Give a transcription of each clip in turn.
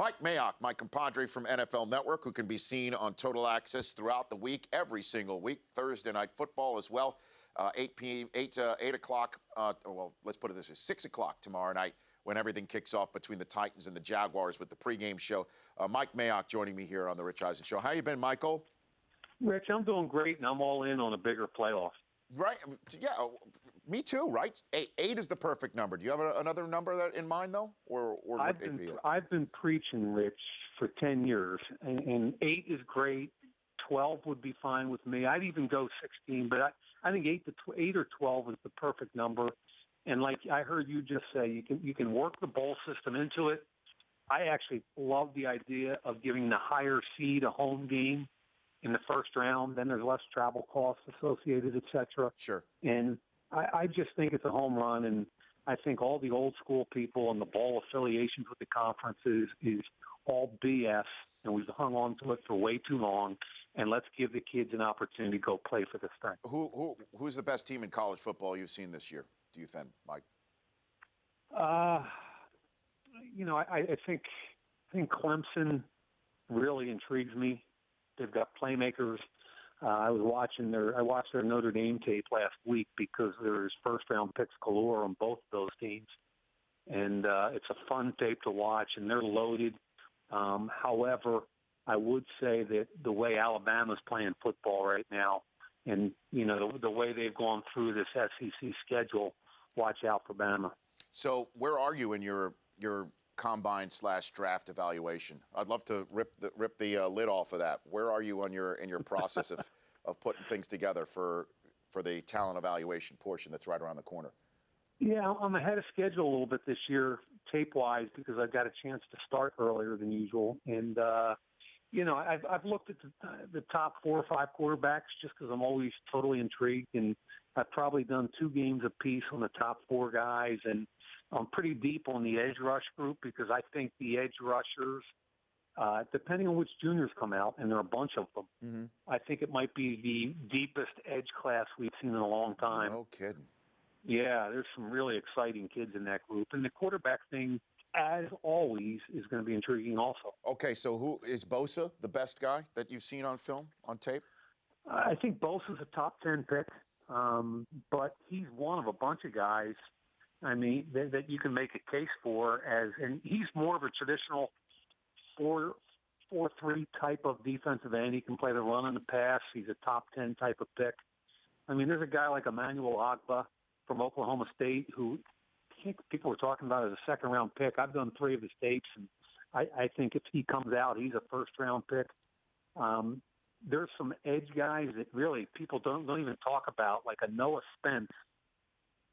Mike Mayock, my compadre from NFL Network, who can be seen on Total Access throughout the week, every single week, Thursday Night Football as well, 8 o'clock, well, let's put it this way, 6 o'clock tomorrow night when everything kicks off between the Titans and the Jaguars with the pregame show. Mike Mayock joining me here on the Rich Eisen Show. How you been, Michael? Rich, I'm doing great, and I'm all in on a bigger playoff. Right. Yeah, me too, right? Eight is the perfect number. Do you have another number in mind, though? Or I've been preaching, Rich, for 10 years, and 8 is great. 12 would be fine with me. I'd even go 16, but I think 8 or 12 is the perfect number. And like I heard you just say, you can work the bowl system into it. I actually love the idea of giving the higher seed a home game in the first round. Then there's less travel costs associated, et cetera. Sure. And I just think it's a home run, and I think all the old school people and the bowl affiliations with the conferences is all BS, and we've hung on to it for way too long. And let's give the kids an opportunity to go play for this thing. Who's the best team in college football you've seen this year, do you think, Mike? I think Clemson really intrigues me. They've got playmakers. I watched their Notre Dame tape last week because there's first-round picks galore on both of those teams. And it's a fun tape to watch, and they're loaded. However, I would say that the way Alabama's playing football right now, and the way they've gone through this SEC schedule, watch out for Bama. So where are you in your combine/draft evaluation? I'd love to rip the lid off of that. Where are you in your process of putting things together for the talent evaluation portion that's right around the corner? Yeah, I'm ahead of schedule a little bit this year, tape-wise, because I've got a chance to start earlier than usual. And I've looked at the top 4 or 5 quarterbacks just because I'm always totally intrigued, and I've probably done 2 games apiece on the top 4 guys, and I'm pretty deep on the edge rush group because I think the edge rushers, depending on which juniors come out, and there are a bunch of them, I think it might be the deepest edge class we've seen in a long time. No kidding. Yeah, there's some really exciting kids in that group. And the quarterback thing, as always, is going to be intriguing also. Okay, so who is Bosa, the best guy that you've seen on film, on tape? I think Bosa's a top 10 pick, but he's one of a bunch of guys, I mean, that you can make a case for and he's more of a traditional 4-3 type of defensive end. He can play the run and the pass. He's a top 10 type of pick. I mean, there's a guy like Emmanuel Ogbah from Oklahoma State who I think people were talking about as a second-round pick. I've done 3 of his tapes, and I think if he comes out, he's a first-round pick. There's some edge guys that really people don't even talk about, like a Noah Spence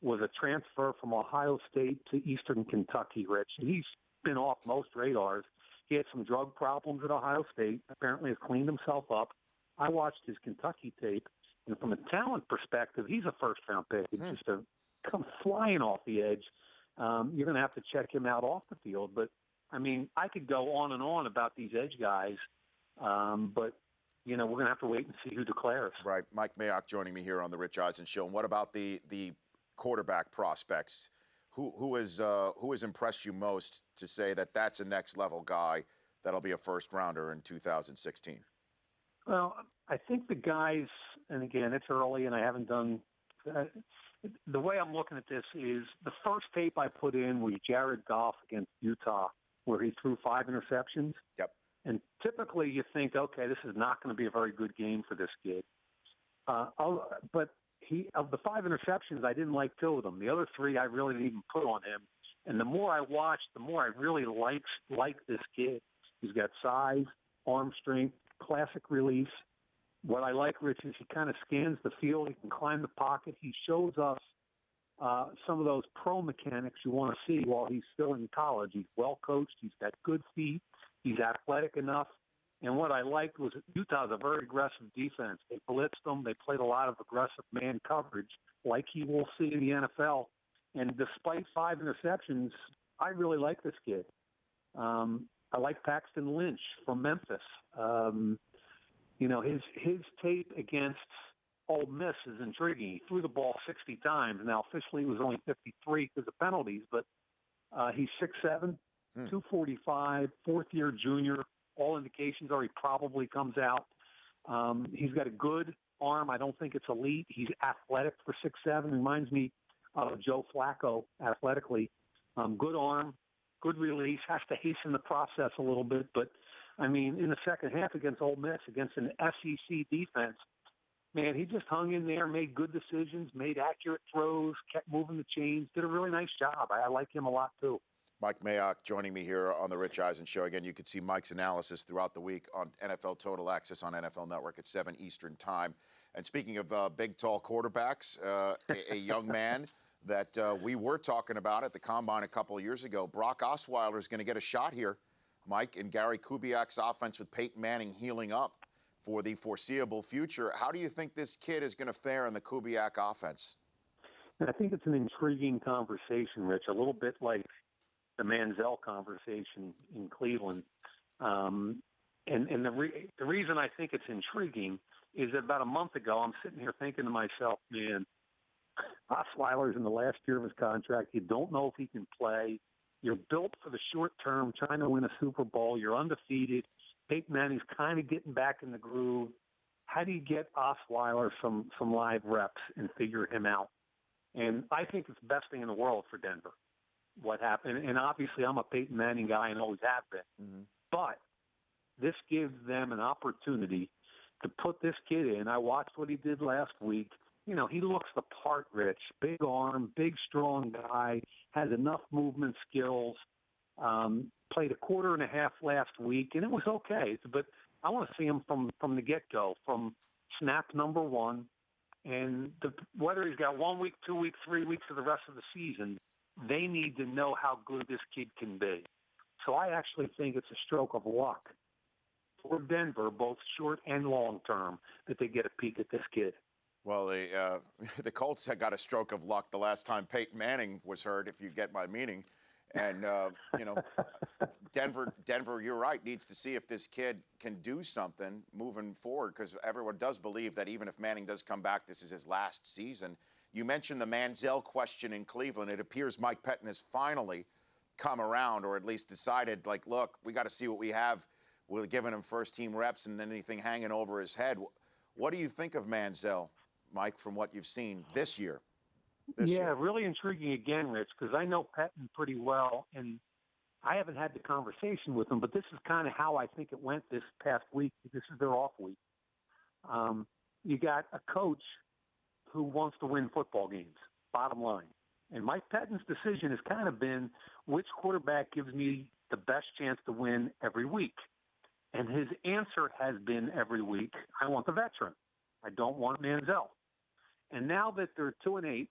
was a transfer from Ohio State to Eastern Kentucky, Rich. He's been off most radars. He had some drug problems at Ohio State, apparently has cleaned himself up. I watched his Kentucky tape, and from a talent perspective, he's a first-round pick. It's just come flying off the edge. You're going to have to check him out off the field. But, I mean, I could go on and on about these edge guys, but, we're going to have to wait and see who declares. Right. Mike Mayock joining me here on the Rich Eisen Show. And what about the quarterback prospects? Who has impressed you most to say that that's a next-level guy that'll be a first-rounder in 2016? Well, I think the guys, and again, it's early, and I haven't done the way I'm looking at this is the first tape I put in was Jared Goff against Utah, where he threw 5 interceptions. Yep. And typically you think, okay, this is not going to be a very good game for this kid. But of the 5 interceptions, I didn't like 2 of them. The other 3 I really didn't even put on him. And the more I watched, the more I really like this kid. He's got size, arm strength, classic release. What I like, Rich, is he kind of scans the field. He can climb the pocket. He shows us some of those pro mechanics you want to see while he's still in college. He's well coached. He's got good feet. He's athletic enough. And what I liked was that Utah's a very aggressive defense. They blitzed them. They played a lot of aggressive man coverage like he will see in the NFL. And despite 5 interceptions, I really like this kid. I like Paxton Lynch from Memphis. His tape against Ole Miss is intriguing. He threw the ball 60 times. Now, officially, it was only 53 because of penalties, but he's 6'7", 245, fourth-year junior. All indications are he probably comes out. He's got a good arm. I don't think it's elite. He's athletic for 6'7". Reminds me of Joe Flacco athletically. Good arm, good release. Has to hasten the process a little bit. But, I mean, in the second half against Ole Miss, against an SEC defense, man, he just hung in there, made good decisions, made accurate throws, kept moving the chains, did a really nice job. I like him a lot, too. Mike Mayock joining me here on the Rich Eisen Show. Again, you could see Mike's analysis throughout the week on NFL Total Access on NFL Network at 7 Eastern Time. And speaking of big, tall quarterbacks, a young man that we were talking about at the Combine a couple of years ago, Brock Osweiler is going to get a shot here, Mike, in Gary Kubiak's offense with Peyton Manning healing up for the foreseeable future. How do you think this kid is going to fare in the Kubiak offense? I think it's an intriguing conversation, Rich, a little bit like the Manziel conversation in Cleveland. And the reason I think it's intriguing is that about a month ago, I'm sitting here thinking to myself, man, Osweiler's in the last year of his contract. You don't know if he can play. You're built for the short term, trying to win a Super Bowl. You're undefeated. Peyton Manning's kind of getting back in the groove. How do you get Osweiler some live reps and figure him out? And I think it's the best thing in the world for Denver. What happened, and obviously I'm a Peyton Manning guy and always have been. Mm-hmm. But this gives them an opportunity to put this kid in. I watched what he did last week. You know, he looks the part, Rich. Big arm, big, strong guy, has enough movement skills. Played a quarter and a half last week, and it was okay. But I want to see him from the get-go, from snap number one. And whether he's got 1 week, 2 weeks, 3 weeks, or the rest of the season, they need to know how good this kid can be. So I actually think it's a stroke of luck for Denver, both short and long term, that they get a peek at this kid. Well, the Colts had got a stroke of luck the last time Peyton Manning was hurt, if you get my meaning. And, you know, Denver, you're right, needs to see if this kid can do something moving forward, because everyone does believe that even if Manning does come back, this is his last season. You mentioned the Manziel question in Cleveland. It appears Mike Pettin has finally come around, or at least decided, like, look, we got to see what we have. We're giving him first-team reps and then anything hanging over his head. What do you think of Manziel, Mike, from what you've seen this year? Yeah, really intriguing again, Rich, because I know Pettin pretty well, and I haven't had the conversation with him, but this is kind of how I think it went this past week. This is their off week. You got a coach who wants to win football games, bottom line. And Mike Pettin's decision has kind of been, which quarterback gives me the best chance to win every week? And his answer has been every week, I want the veteran. I don't want Manziel. And now that they're 2-8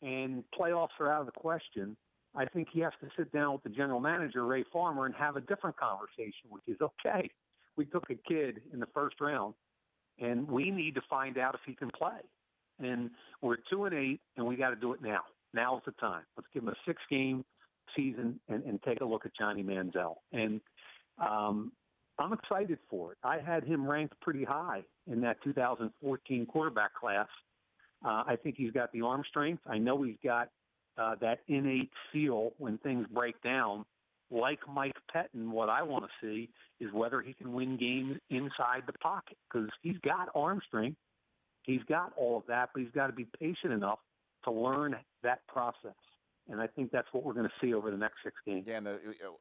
and playoffs are out of the question, I think he has to sit down with the general manager, Ray Farmer, and have a different conversation, which is, okay, we took a kid in the first round, and we need to find out if he can play. And we're 2-8, and we got to do it now. Now's the time. Let's give him a 6-game season and take a look at Johnny Manziel. And I'm excited for it. I had him ranked pretty high in that 2014 quarterback class. I think he's got the arm strength. I know he's got that innate feel when things break down. Like Mike Pettin, what I want to see is whether he can win games inside the pocket, because he's got arm strength. He's got all of that, but he's got to be patient enough to learn that process. And I think that's what we're going to see over the next 6 games. Yeah, and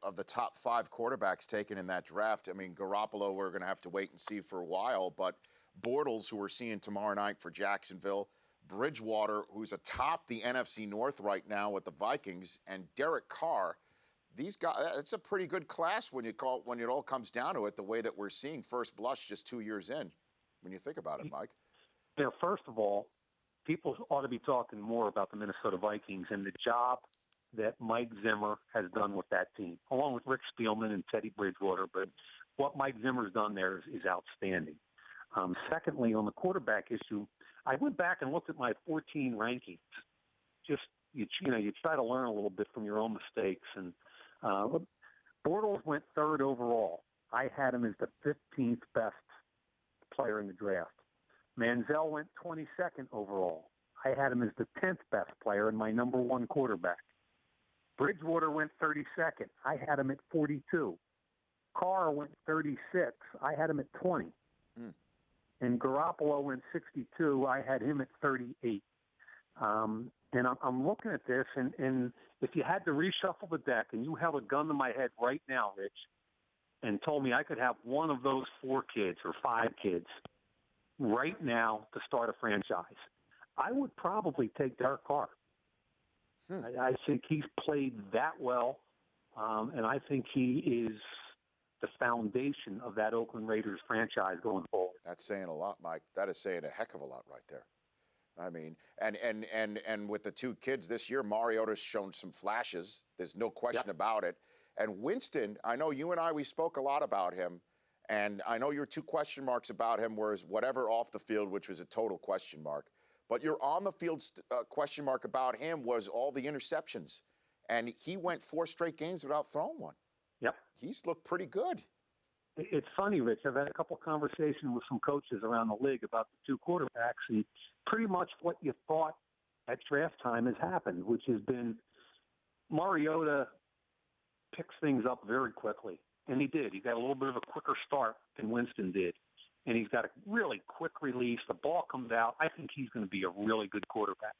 of the top 5 quarterbacks taken in that draft, I mean, Garoppolo, we're going to have to wait and see for a while, but Bortles, who we're seeing tomorrow night for Jacksonville, Bridgewater, who's atop the NFC North right now with the Vikings, and Derek Carr. These guys, it's a pretty good class when it all comes down to it, the way that we're seeing first blush just 2 years in, when you think about it, Mike. You know, first of all, people ought to be talking more about the Minnesota Vikings and the job that Mike Zimmer has done with that team, along with Rick Spielman and Teddy Bridgewater. But what Mike Zimmer's done there is outstanding. Secondly, on the quarterback issue, I went back and looked at my 14 rankings. Just, you try to learn a little bit from your own mistakes. And Bortles went 3rd overall. I had him as the 15th best player in the draft. Manziel went 22nd overall. I had him as the 10th best player and my number 1 quarterback. Bridgewater went 32nd. I had him at 42. Carr went 36. I had him at 20. And Garoppolo went 62. I had him at 38. And I'm looking at this, and if you had to reshuffle the deck and you held a gun to my head right now, Rich, and told me I could have one of those 4 kids or 5 kids right now to start a franchise, I would probably take Derek Carr. I think he's played that well, and I think he is the foundation of that Oakland Raiders franchise going forward. That's saying a lot, Mike. That is saying a heck of a lot right there. I mean, and with the 2 kids this year, Mariota's shown some flashes. There's no question about it. And Winston, I know you and we spoke a lot about him, and I know your 2 question marks about him was whatever off the field, which was a total question mark. But your on the field question mark about him was all the interceptions, and he went 4 straight games without throwing one. Yep, he's looked pretty good. It's funny, Rich. I've had a couple of conversations with some coaches around the league about the 2 quarterbacks, and pretty much what you thought at draft time has happened, which has been Mariota picks things up very quickly, and he did. He got a little bit of a quicker start than Winston did, and he's got a really quick release. The ball comes out. I think he's going to be a really good quarterback.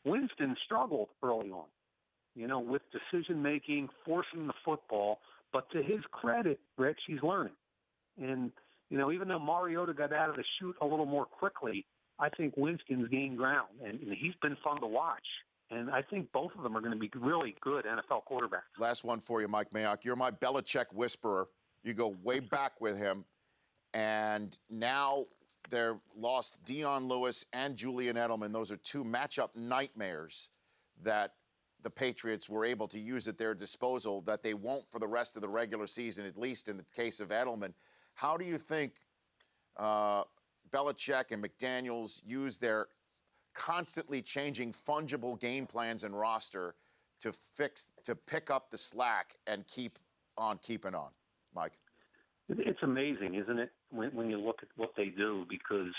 Winston struggled early on, with decision-making, forcing the football. But to his credit, Rich, he's learning. And, even though Mariota got out of the chute a little more quickly, I think Winston's gained ground, and he's been fun to watch. And I think both of them are going to be really good NFL quarterbacks. Last one for you, Mike Mayock. You're my Belichick whisperer. You go way back with him. And now they're lost Dion Lewis and Julian Edelman. Those are 2 matchup nightmares that the Patriots were able to use at their disposal that they won't for the rest of the regular season, at least in the case of Edelman. How do you think Belichick and McDaniels use their constantly changing fungible game plans and roster to pick up the slack and keep on keeping on, Mike? It's amazing, isn't it, when you look at what they do, because,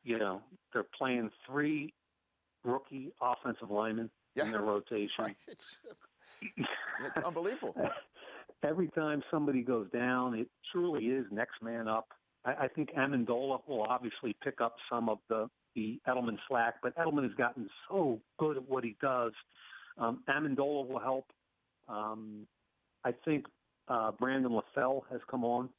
they're playing 3 rookie offensive linemen in their rotation. Right. It's unbelievable. Every time somebody goes down, it truly is next man up. I think Amendola will obviously pick up some of the Edelman slack, but Edelman has gotten so good at what he does. Amendola will help. I think Brandon LaFell has come on.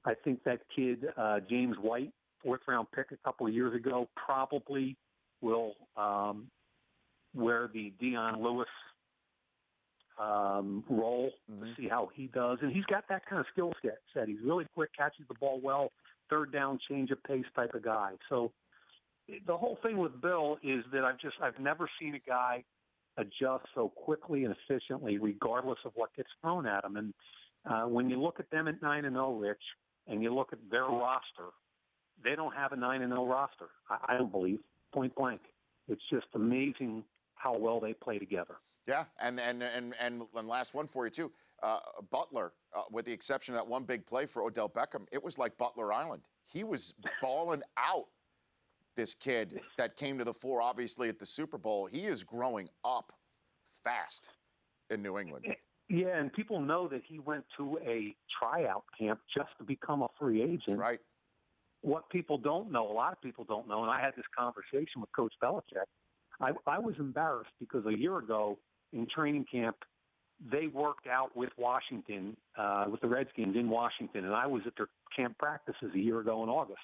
I think that kid, James White, 4th-round pick a couple of years ago, probably will wear the Dion Lewis role to see how he does. And he's got that kind of skill set. He's really quick, catches the ball well, 3rd down, change of pace type of guy. So the whole thing with Bill is that I've never seen a guy adjust so quickly and efficiently regardless of what gets thrown at him. And when you look at them at 9-0, Rich, and you look at their roster, they don't have a 9-0 roster, I don't believe, point blank. It's just amazing how well they play together. Yeah, and last one for you, too. Butler, with the exception of that one big play for Odell Beckham, it was like Butler Island. He was balling out, this kid that came to the fore, obviously, at the Super Bowl. He is growing up fast in New England. Yeah, and people know that he went to a tryout camp just to become a free agent. That's right. What people don't know, a lot of people don't know, and I had this conversation with Coach Belichick, I was embarrassed because a year ago in training camp, they worked out with Washington, with the Redskins in Washington, and I was at their camp practices a year ago in August.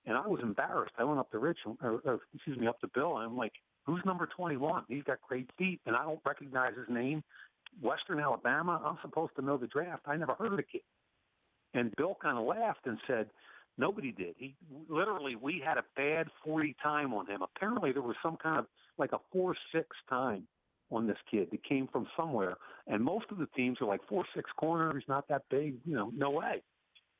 And I was embarrassed. I went up to up to Bill, and I'm like, who's number 21? He's got great feet, and I don't recognize his name. Western Alabama, I'm supposed to know the draft. I never heard of the kid. And Bill kind of laughed and said, nobody did. We had a bad 40 time on him. Apparently there was some kind of like a 4.6 time on this kid that came from somewhere. And most of the teams are like 4.6 corner. He's not that big, no way.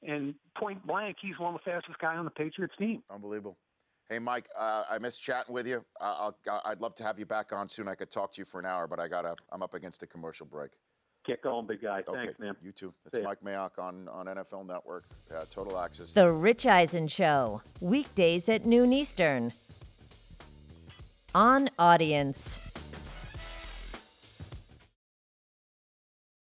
And point blank, he's one of the fastest guy on the Patriots team. Unbelievable. Hey, Mike, I missed chatting with you. I'd love to have you back on soon. I could talk to you for an hour, but I'm up against a commercial break. Get going, big guy. Okay. Thanks, man. You too. It's Mike Mayock on NFL Network, Total Access. The Rich Eisen Show, weekdays at noon Eastern. On Audience.